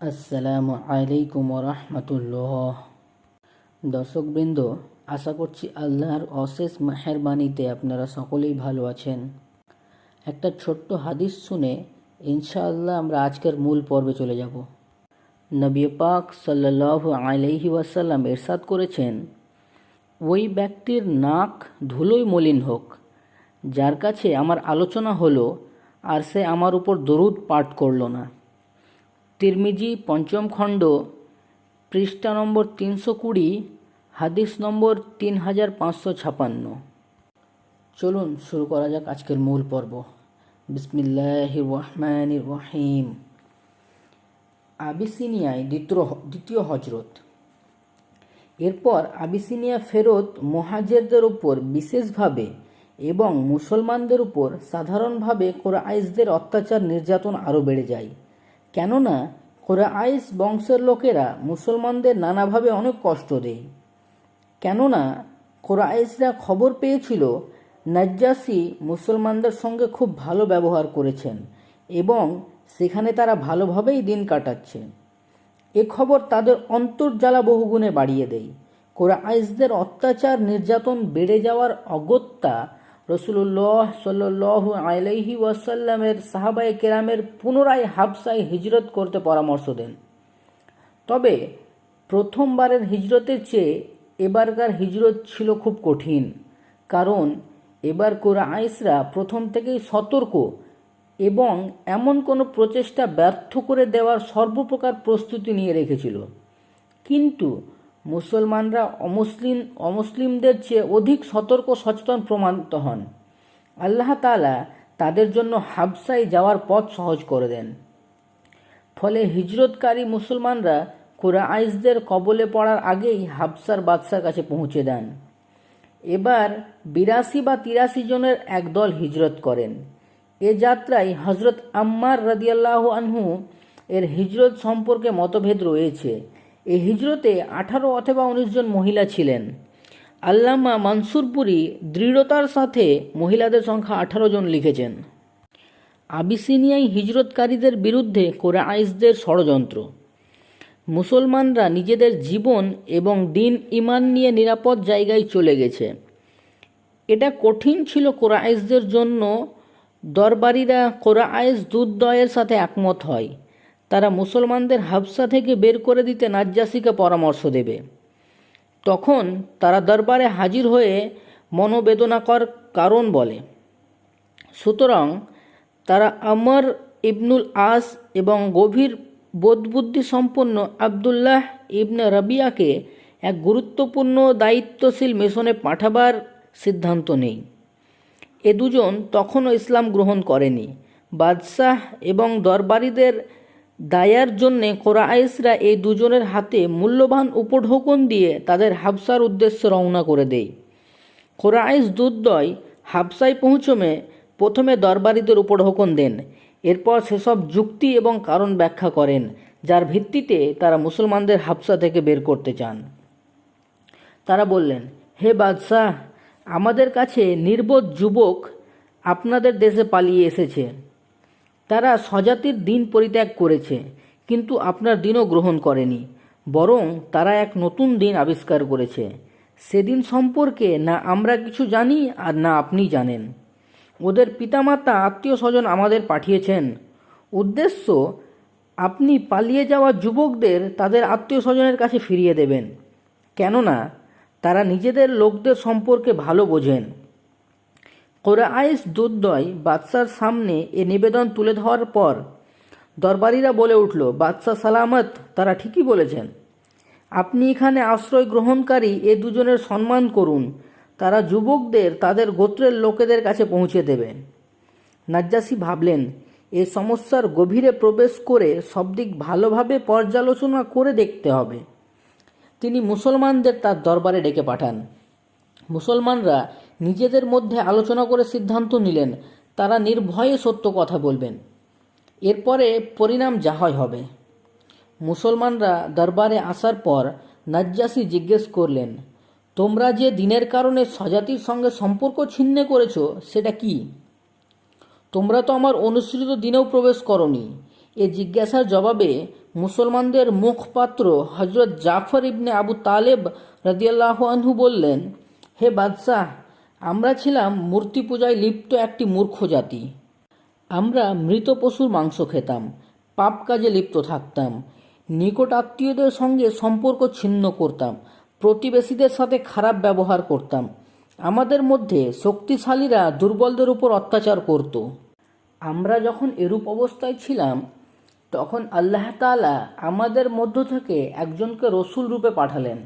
আসসালামু আলাইকুম রহমতুল্লাহ। দর্শকবৃন্দ, আশা করছি আল্লাহর অশেষ মেহেরবানিতে আপনারা সকলেই ভালো আছেন। একটা ছোট্ট হাদিস শুনে ইনশাআল্লাহ আমরা আজকের মূল পর্বে চলে যাব। নবী পাক সাল্লাল্লাহু আলাইহি ওয়াসাল্লাম ইরশাদ করেছেন, ওই ব্যক্তির নাক ধুলোয় মলিন হোক যার কাছে আমার আলোচনা হলো আর সে আমার উপর দরুদ পাঠ করল না। তিরমিজি পঞ্চম খণ্ড, পৃষ্ঠা নম্বর 320, হাদিস নম্বর 3556। চলুন শুরু করা যাক আজকের মূল পর্ব। বিসমিল্লাহির রহমানির রহিম। আবিসিনিয়ায় দ্বিতীয় হজরত। এরপর আবিসিনিয়া ফেরত মুহাজিরদের উপর বিশেষভাবে এবং মুসলমানদের উপর সাধারণভাবে কুরাইশদের অত্যাচার নির্যাতন আরও বেড়ে যায়। কেননা কুরাইশ বংশের লোকেরা মুসলমানদের নানাভাবে অনেক কষ্ট দেয়। কেননা কুরাইশরা খবর পেয়েছিল নাজ্জাশী মুসলমানদের সঙ্গে খুব ভালো ব্যবহার করেছেন এবং সেখানে তারা ভালোভাবেই দিন কাটাচ্ছে। এ খবর তাদের অন্তর্জ্বালা বহুগুণে বাড়িয়ে দেয়। কুরাইশদের অত্যাচার নির্যাতন বেড়ে যাওয়ার অগত্যা রাসূলুল্লাহ সাল্লাল্লাহু আলাইহি ওয়াসাল্লামের সাহাবায়ে কেরামের পুনরায় হাবশায় হিজরত করতে পরামর্শ দেন। তবে প্রথমবারের হিজরতের চেয়ে এবারকার হিজরত ছিল খুব কঠিন, কারণ এবার কুরাইশরা প্রথম থেকেই সতর্ক এবং এমন কোনো প্রচেষ্টা ব্যর্থ করে দেওয়ার সর্বপ্রকার প্রস্তুতি নিয়ে রেখেছিল। কিন্তু মুসলমানরা অমুসলিমদের চেয়ে অধিক সতর্ক সচেতন প্রমাণিত হন। আল্লাহ তাআলা তাদের জন্য হাবশায় যাওয়ার পথ সহজ করে দেন। ফলে হিজরতকারী মুসলমানরা কুরাইশদের কবলে পড়ার আগেই হাবশার বাদশার কাছে পৌঁছে দেন। এবার 82 বা 83 জনের একদল হিজরত করেন। এ যাত্রায় হজরত আম্মার রাদিয়াল্লাহু আনহু এর হিজরত সম্পর্কে মতভেদ রয়েছে। এই হিজরতে 18 অথবা 19 জন মহিলা ছিলেন। আল্লামা মানসুরপুরি দৃঢ়তার সাথে মহিলাদের সংখ্যা 18 জন লিখেছেন। আবিসিনিয়ায় হিজরতকারীদের বিরুদ্ধে কুরাইশদের ষড়যন্ত্র। মুসলমানরা নিজেদের জীবন এবং দিন ইমান নিয়ে নিরাপদ জায়গায় চলে গেছে। এটা কঠিন ছিল কুরাইশদের জন্য। দরবারীরা কুরাইশ দূতদ্বয়ের সাথে একমত হয়। তারা মুসলমানদের হাবশা থেকে বের করে দিতে নাজ্জাশীকে পরামর্শ দেবে। তখন তারা দরবারে হাজির হয়ে মনোবেদনাকর কারণ বলে। সুতরাং তারা আমর ইবনুল আস এবং গভীর বোধবুদ্ধি সম্পন্ন আবদুল্লাহ ইবনে রাবিয়াকে এক গুরুত্বপূর্ণ দায়িত্বশীল মিশনে পাঠাবার সিদ্ধান্ত নেয়। এ দুজন তখনও ইসলাম গ্রহণ করেনি। বাদশাহ এবং দরবারীদের দায়ার জন্যে কুরাইশরা এই দুজনের হাতে মূল্যবান উপঢৌকন দিয়ে তাদের হাবশার উদ্দেশ্যে রওনা করে দেয়। কুরাইশ দূতদ্বয় হাবশায় পৌঁছমে প্রথমে দরবারীদের উপঢৌকন দেন। এরপর সেসব যুক্তি এবং কারণ ব্যাখ্যা করেন যার ভিত্তিতে তারা মুসলমানদের হাবশা থেকে বের করতে চান। তারা বললেন, হে বাদশাহ, আমাদের কাছে নির্বোধ যুবক আপনাদের দেশে পালিয়ে এসেছে। তারা স্বজাতির দিন পরিত্যাগ করেছে, কিন্তু আপনার দিনও গ্রহণ করেনি। বরং তারা এক নতুন দিন আবিষ্কার করেছে। সেদিন সম্পর্কে না আমরা কিছু জানি আর না আপনি জানেন। ওদের পিতামাতা আত্মীয় স্বজন আমাদের পাঠিয়েছেন। উদ্দেশ্য, আপনি পালিয়ে যাওয়া যুবকদের তাদের আত্মীয় স্বজনের কাছে ফিরিয়ে দেবেন, কেননা তারা নিজেদের লোকদের সম্পর্কে ভালো বোঝেন। কুরাইশ দূতদ্বয় বাদশার সামনে এ নিবেদন তুলে ধরার পর দরবারীরা বলে উঠল, বাদশা সালামত, তারা ঠিকই বলেছেন। আপনি এখানে আশ্রয় গ্রহণকারী এ দুজনের সম্মান করুন। তারা যুবকদের তাদের গোত্রের লোকেদের কাছে পৌঁছে দেবেন। নাজ্জাশী ভাবলেন, এ সমস্যার গভীরে প্রবেশ করে সব দিক ভালোভাবে পর্যালোচনা করে দেখতে হবে। তিনি মুসলমানদের তার দরবারে ডেকে পাঠান। মুসলমানরা নিজেদের মধ্যে আলোচনা করে সিদ্ধান্ত নিলেন তারা নির্ভয়ে সত্য কথা বলবেন। এরপরে পরিণাম যা হয় হবে। মুসলমানরা দরবারে আসার পর নাজ্জাশী জিজ্ঞেস করলেন, তোমরা যে দিনের কারণে স্বজাতির সঙ্গে সম্পর্ক ছিন্ন করেছ সেটা কি? তোমরা তো আমার অনুসৃত দিনেও প্রবেশ করনি। এ জিজ্ঞাসার জবাবে মুসলমানদের মুখপাত্র হজরত জাফর ইবনে আবু তালেব রাদিয়াল্লাহু আনহু বললেন, হে বাদশাহ, আমরা ছিলাম মূর্তি পূজায় লিপ্ত একটি মূর্খ জাতি। আমরা মৃত পশুর মাংস খেতাম, পাপ কাজে লিপ্ত থাকতাম, নিকট আত্মীয়দের সঙ্গে সম্পর্ক ছিন্ন করতাম, প্রতিবেশীদের সাথে খারাপ ব্যবহার করতাম। আমাদের মধ্যে শক্তিশালীরা দুর্বলদের উপর অত্যাচার করত। আমরা যখন এরূপ অবস্থায় ছিলাম তখন আল্লাহ তাআলা আমাদের মধ্য থেকে একজনকে রসুল রূপে পাঠালেন।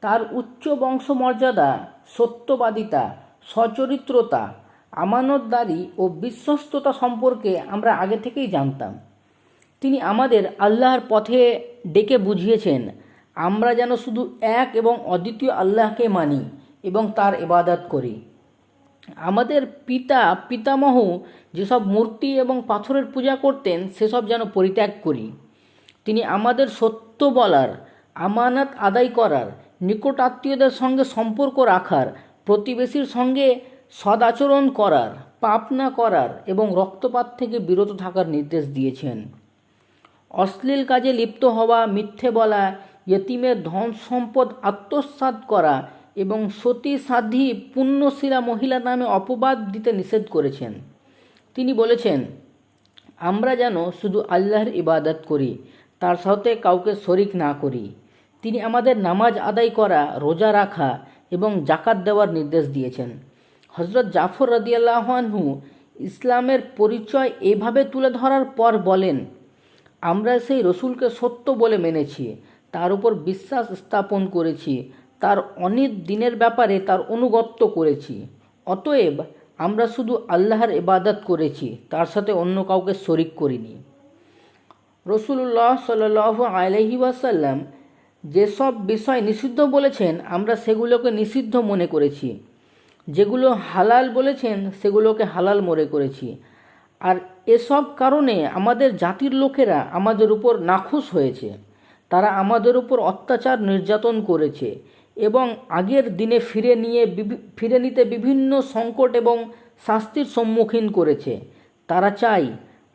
তার উচ্চ বংশমর্যাদা, সত্যবাদিতা, সচরিত্রতা, আমানতদারি ও বিশ্বস্ততা সম্পর্কে আমরা আগে থেকেই জানতাম। তিনি আমাদের আল্লাহর পথে ডেকে বুঝিয়েছেন আমরা যেন শুধু এক এবং অদ্বিতীয় আল্লাহকে মানি এবং তার ইবাদত করি। আমাদের পিতামহ যেসব মূর্তি এবং পাথরের পূজা করতেন সেসব যেন পরিত্যাগ করি। তিনি আমাদের সত্য বলার, আমানত আদায় করার, নিকট আত্মীয়দের সঙ্গে সম্পর্ক রাখার, প্রতিবেশীর সঙ্গে সদাচরণ করার, পাপ না করার এবং রক্তপাত থেকে বিরত থাকার নির্দেশ দিয়েছেন। অশ্লীল কাজে লিপ্ত হওয়া, মিথ্যে বলা, ইয়তিমের ধন সম্পদ আত্মসাৎ করা এবং সতী সাধ্বী পুণ্যশীলা মহিলা নামে অপবাদ দিতে নিষেধ করেছেন। তিনি বলেছেন আমরা যেন শুধু আল্লাহর ইবাদত করি, তার সাথে কাউকে শরিক না করি। তিনি আমাদের নামাজ আদায় করা, রোজা রাখা এবং জাকাত দেওয়ার নির্দেশ দিয়েছেন। হজরত জাফর রাদিয়াল্লাহু আনহু ইসলামের পরিচয় এভাবে তুলে ধরার পর বলেন, আমরা সেই রসুলকে সত্য বলে মেনেছি, তার উপর বিশ্বাস স্থাপন করেছি, তার অনেক দিনের ব্যাপারে তার অনুগত্য করেছি। অতএব আমরা শুধু আল্লাহর ইবাদত করেছি, তার সাথে অন্য কাউকে শরিক করিনি। রাসূলুল্লাহ সাল্লাল্লাহু আলাইহি ওয়াসাল্লাম যেসব বিষয় নিষিদ্ধ বলেছেন আমরা সেগুলোকে নিষিদ্ধ মনে করেছি, যেগুলো হালাল বলেছেন সেগুলোকে হালাল মনে করেছি। আর এসব কারণে আমাদের জাতির লোকেরা আমাদের উপর নাখুশ হয়েছে। তারা আমাদের উপর অত্যাচার নির্যাতন করেছে এবং আগের দিনে ফিরে নিতে বিভিন্ন সংকট এবং শাস্তির সম্মুখীন করেছে। তারা চাই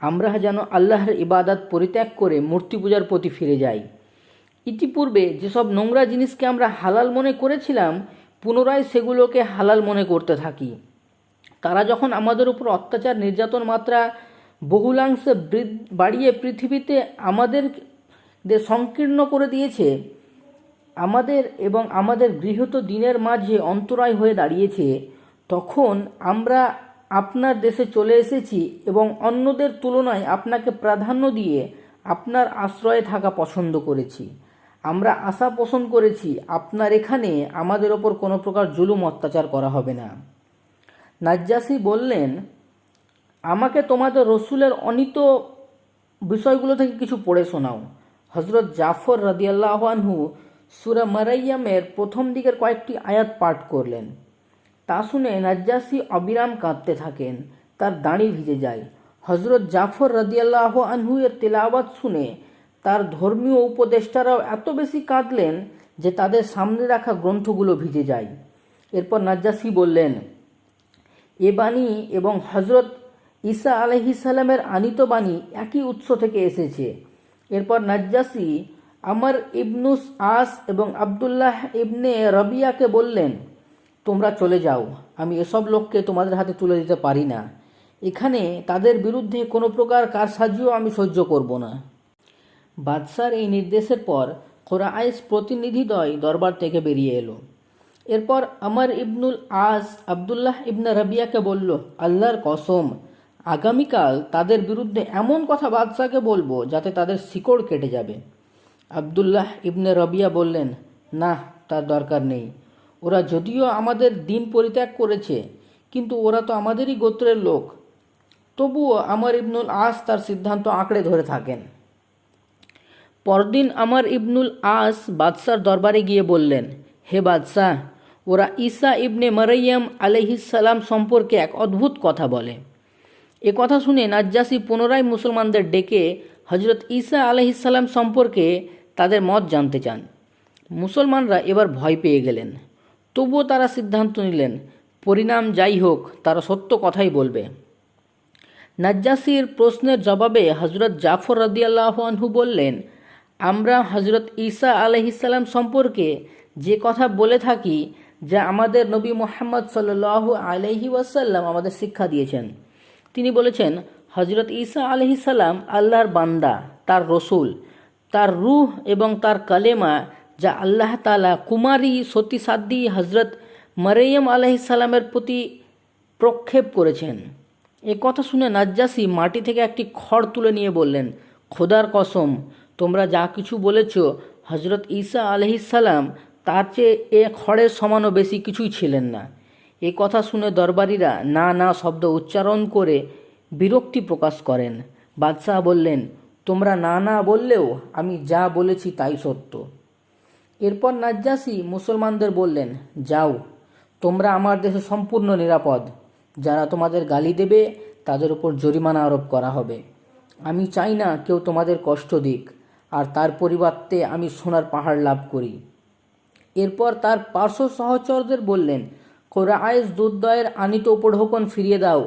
আমরা যেন আল্লাহর ইবাদত পরিত্যাগ করে মূর্তি পূজার প্রতি ফিরে যাই। ইতিপূর্বে যেসব নোংরা জিনিসকে আমরা হালাল মনে করেছিলাম পুনরায় সেগুলোকে হালাল মনে করতে থাকি। তারা যখন আমাদের উপর অত্যাচার নির্যাতন মাত্রা বহুলাংশে বাড়িয়ে পৃথিবীতে আমাদের সংকীর্ণ করে দিয়েছে, আমাদের এবং আমাদের গৃহীত দিনের মাঝে অন্তরায় হয়ে দাঁড়িয়েছে, তখন আমরা আপনার দেশে চলে এসেছি এবং অন্যদের তুলনায় আপনাকে প্রাধান্য দিয়ে আপনার আশ্রয়ে থাকা পছন্দ করেছি। আমরা আশা পোষণ করেছি আপনার এখানে আমাদের ওপর কোনো প্রকার জুলুম অত্যাচার করা হবে না। নাজ্জাশী বললেন, আমাকে তোমাদের রসুলের অনীত বিষয়গুলো থেকে কিছু পড়ে শোনাও। হজরত জাফর রাদিয়াল্লাহু আনহু সূরা মারইয়ামের প্রথম দিকের কয়েকটি আয়াত পাঠ করলেন। তা শুনে নাজ্জাশী অবিরাম কাঁদতে থাকেন, তার দাড়ি ভিজে যায়। হজরত জাফর রাদিয়াল্লাহু আনহু এর তেলাওয়াত শুনে তার ধর্মীয় উপদেষ্টারাও এত বেশি কাঁদলেন যে তাদের সামনে রাখা গ্রন্থগুলো ভিজে যায়। এরপর নাজ্জাশী বললেন, এ বাণী এবং হজরত ঈসা আলাইহিস সালামের আনিত বাণী একই উৎস থেকে এসেছে। এরপর নাজ্জাশী আমর ইবনুস আস এবং আবদুল্লাহ ইবনে রবিয়াকে বললেন, তোমরা চলে যাও, আমি এসব লোককে তোমাদের হাতে তুলে দিতে পারি না। এখানে তাদের বিরুদ্ধে কোনো প্রকার কারসাজিও আমি সহ্য করব না। বাদশার এই নির্দেশের পর কুরাইশ প্রতিনিধিদ্বয় দরবার থেকে বেরিয়ে এলো। এরপর আমর ইবনুল আস আবদুল্লাহ ইবনে রবিয়াকে বলল, আল্লাহর কসম, আগামীকাল তাদের বিরুদ্ধে এমন কথা বাদশাকে বলবো যাতে তাদের শিকড় কেটে যাবে। আবদুল্লাহ ইবনে রবিয়া বললেন, না, তার দরকার নেই। ওরা যদিও আমাদের দিন পরিত্যাগ করেছে, কিন্তু ওরা তো আমাদেরই গোত্রের লোক। তবুও আমর ইবনুল আস তার সিদ্ধান্ত আঁকড়ে ধরে থাকেন। পরদিন আমর ইবনুল আস বাদশার দরবারে গিয়ে বললেন, হে বাদশাহ, ওরা ঈসা ইবনে মারইয়াম আলাইহিস সালাম সম্পর্কে এক অদ্ভুত কথা বলে। এ কথা শুনে নাজ্জাশী পুনরায় মুসলমানদের ডেকে হজরত ঈসা আলাইহিস সালাম সম্পর্কে তাদের মত জানতে চান। মুসলমানরা এবার ভয় পেয়ে গেলেন। তবুও তারা সিদ্ধান্ত নিলেন পরিণাম যাই হোক তারা সত্য কথাই বলবে। নাজ্জাসীর প্রশ্নের জবাবে হজরত জাফর রাদিয়াল্লাহু আনহু বললেন, আমরা হজরত ঈসা আলাইহিসসালাম সম্পর্কে যে কথা বলে থাকি যা আমাদের নবী মুহাম্মদ সাল্লাল্লাহু আলাইহি ওয়াসাল্লাম আমাদের শিক্ষা দিয়েছেন। তিনি বলেছেন, হজরত ঈসা আলাইহিসসালাম আল্লাহর বান্দা, তার রসুল, তার রূহ এবং তার কালেমা যা আল্লাহ তাআলা কুমারী সতীসাধ্বী হজরত মারিয়াম আলাইহিসসালামের প্রতি প্রক্ষেপ করেছেন। এ কথা শুনে নাজ্জাসী মাটি থেকে একটি খড় তুলে নিয়ে বললেন, খোদার কসম, তোমরা যা কিছু বলেছ হজরত ঈসা আলাইহিসসালাম তার চেয়ে এ খড়ের সমানও বেশি কিছুই ছিলেন না। এ কথা শুনে দরবারীরা না না শব্দ উচ্চারণ করে বিরক্তি প্রকাশ করেন। বাদশাহ বললেন, তোমরা না না বললেও আমি যা বলেছি তাই সত্য। এরপর নাজ্জাসী মুসলমানদের বললেন, যাও, তোমরা আমার দেশে সম্পূর্ণ নিরাপদ। যারা তোমাদের গালি দেবে তাদের উপর জরিমানা আরোপ করা হবে। আমি চাই না কেউ তোমাদের কষ্ট দিক, আর তার পরিবর্তে আমি সোনার পাহাড় লাভ করি। এরপর তার পার্শ্ব সহচরদের বললেন, কোরাইশ দুর্দয়ের আনিত উপঢৌকন ফিরিয়ে দাও,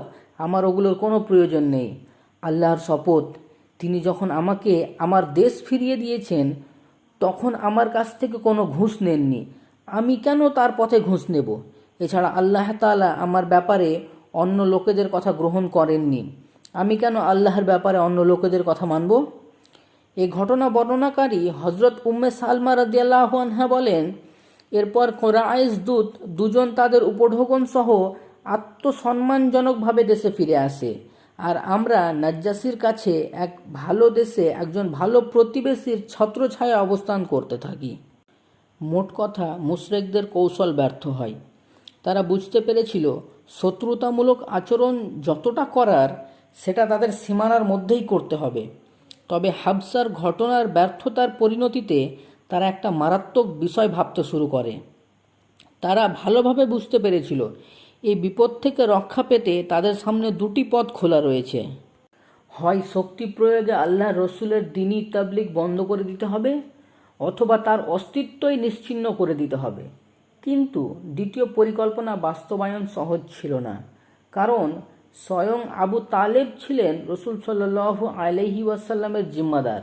আমার ওগুলোর কোনো প্রয়োজন নেই। আল্লাহর শপথ, তিনি যখন আমাকে আমার দেশ ফিরিয়ে দিয়েছেন তখন আমার কাছ থেকে কোনো ঘুষ নেননি। আমি কেন তার পথে ঘুষ নেব? এছাড়া আল্লাহ তাআলা আমার ব্যাপারে অন্য লোকেদের কথা গ্রহণ করেননি। আমি কেন আল্লাহর ব্যাপারে অন্য লোকেদের কথা মানব? এই ঘটনা বর্ণনাকারী হজরত উম্মে সালমা রাদিয়াল্লাহু আনহা বলেন, এরপর কোরাইশ দূত দুজন তাদের উপঢৌকন সহ আত্মসম্মানজনকভাবে দেশে ফিরে আসে, আর আমরা নাজ্জাসীর কাছে এক ভালো দেশে একজন ভালো প্রতিবেশীর ছত্রছায়া অবস্থান করতে থাকি। মোট কথা, মুশরিকদের কৌশল ব্যর্থ হয়। তারা বুঝতে পেরেছিল শত্রুতামূলক আচরণ যতটা করার সেটা তাদের সীমানার মধ্যেই করতে হবে। তবে হাবসার ঘটনার ব্যর্থতার পরিণতিতে তারা একটা মারাত্মক বিষয় ভাবতে শুরু করে। তারা ভালোভাবে বুঝতে পেরেছিল এই বিপদ থেকে রক্ষা পেতে তাদের সামনে দুটি পথ খোলা রয়েছে। হয় শক্তি প্রয়োগে আল্লাহ রসুলের দ্বীনি তাবলীগ বন্ধ করে দিতে হবে, অথবা তার অস্তিত্বই নিশ্চিহ্ন করে দিতে হবে। কিন্তু দ্বিতীয় পরিকল্পনা বাস্তবায়ন সহজ ছিল না, কারণ স্বয়ং আবু তালেব ছিলেন রসুল সাল্লাল্লাহু আলাইহি ওয়াসাল্লামের জিম্মাদার।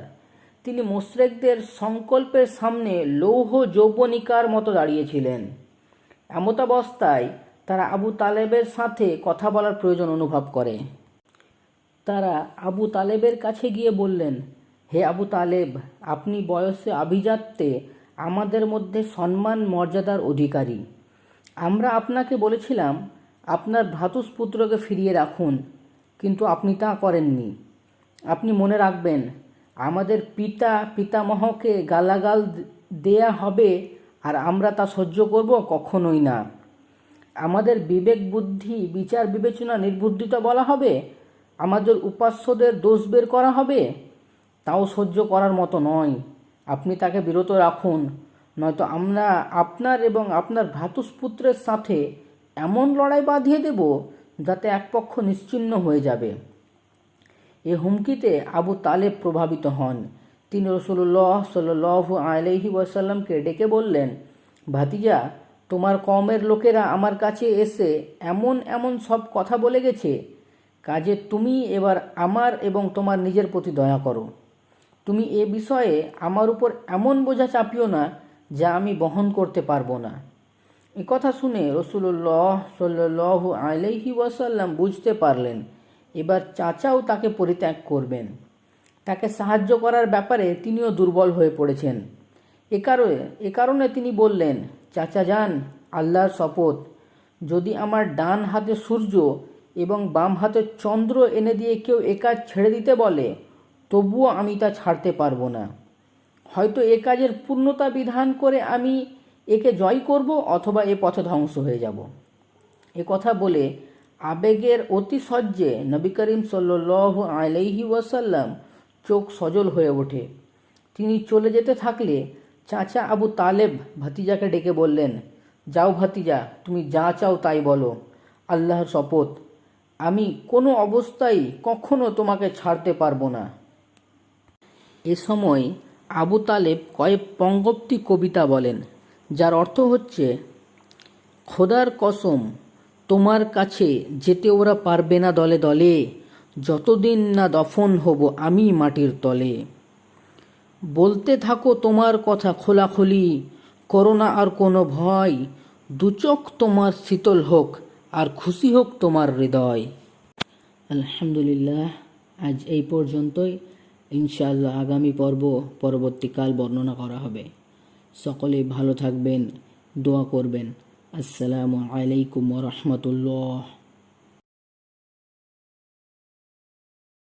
তিনি মুশরিকদের সংকল্পের সামনে লৌহ যৌবনিকার মতো দাঁড়িয়েছিলেন। এমতাবস্থায় তারা আবু তালেবের সাথে কথা বলার প্রয়োজন অনুভব করে। তারা আবু তালেবের কাছে গিয়ে বললেন, হে আবু তালেব, আপনি বয়সে আভিজাত্যে আমাদের মধ্যে সম্মান মর্যাদার অধিকারী। আমরা আপনাকে বলেছিলাম আপনার ভ্রাতুষ্পুত্রকে ফিরিয়ে রাখুন, কিন্তু আপনি তা করেননি। আপনি মনে রাখবেন, আমাদের পিতামহকে গালাগাল দেয়া হবে আর আমরা তা সহ্য করব? কখনোই না। আমাদের বিবেক বুদ্ধি বিচার বিবেচনা নির্বুদ্ধিতা বলা হবে, আমাদের উপাস্যদের দোষ বের করা হবে, তাও সহ্য করার মতো নয়। আপনি তাকে বিরত রাখুন, নয়তো আমরা আপনার এবং আপনার ভ্রাতুষ্পুত্রের সাথে এমন লড়াই বাঁধিয়ে দেব যাতে এক পক্ষ নিশ্চিহ্ন হয়ে যাবে। এ হুমকিতে আবু তালেব প্রভাবিত হন। তিনি রাসূলুল্লাহ সাল্লাল্লাহু আলাইহি ওয়াসাল্লামকে ডেকে বললেন, ভাতিজা, তোমার কওমের লোকেরা আমার কাছে এসে এমন এমন সব কথা বলে গেছে, কাজে তুমি এবার আমার এবং তোমার নিজের প্রতি দয়া করো। তুমি এ বিষয়ে আমার উপর এমন বোঝা চাপিও না যা আমি বহন করতে পারবো না। এ কথা শুনে রাসূলুল্লাহ সাল্লাল্লাহু আলাইহি ওয়াসাল্লাম বুঝতে পারলেন এবার চাচাও তাকে পরিত্যাগ করবেন। তাকে সাহায্য করার ব্যাপারে তিনিও দুর্বল হয়ে পড়েছেন। এ কারণে তিনি বললেন, চাচা যান, আল্লাহর শপথ, যদি আমার ডান হাতে সূর্য এবং বাম হাতে চন্দ্র এনে দিয়ে কেউ এ কাজ ছেড়ে দিতে বলে, তবুও আমি তা ছাড়তে পারবো না। হয়তো এ কাজের পূর্ণতা বিধান করে আমি একে জয় করব, অথবা এ পথে ধ্বংস হয়ে যাব। এ কথা বলে আবেগের অতিশয্যে নবী করিম সাল্লাল্লাহু আলাইহি ওয়াসাল্লাম চোখ সজল হয়ে ওঠে। তিনি চলে যেতে থাকলে চাচা আবু তালেব ভাতিজাকে ডেকে বললেন, যাও ভাতিজা, তুমি যা চাও তাই বলো। আল্লাহর শপথ, আমি কোনো অবস্থায় কখনো তোমাকে ছাড়তে পারবো না। এ সময় আবু তালেব কয়েক পঙ্গক্তি কবিতা বলেন, যার অর্থ হচ্ছে, খোদার কসম, তোমার কাছে যেতে ওরা পারবে না দলে দলে, যতদিন না দফন হব আমি মাটির তলে। বলতে থাকো তোমার কথা খোলাখুলি, করো না আর কোনো ভয়, দুচোখ তোমার শীতল হোক আর খুশি হোক তোমার হৃদয়। আলহামদুলিল্লাহ, আজ এই পর্যন্তই। ইনশাআল্লাহ আগামী পরবর্তীকাল বর্ণনা করা হবে। সকলেই ভালো থাকবেন, দোয়া করবেন। আসসালামু আলাইকুম ওয়া রাহমাতুল্লাহ।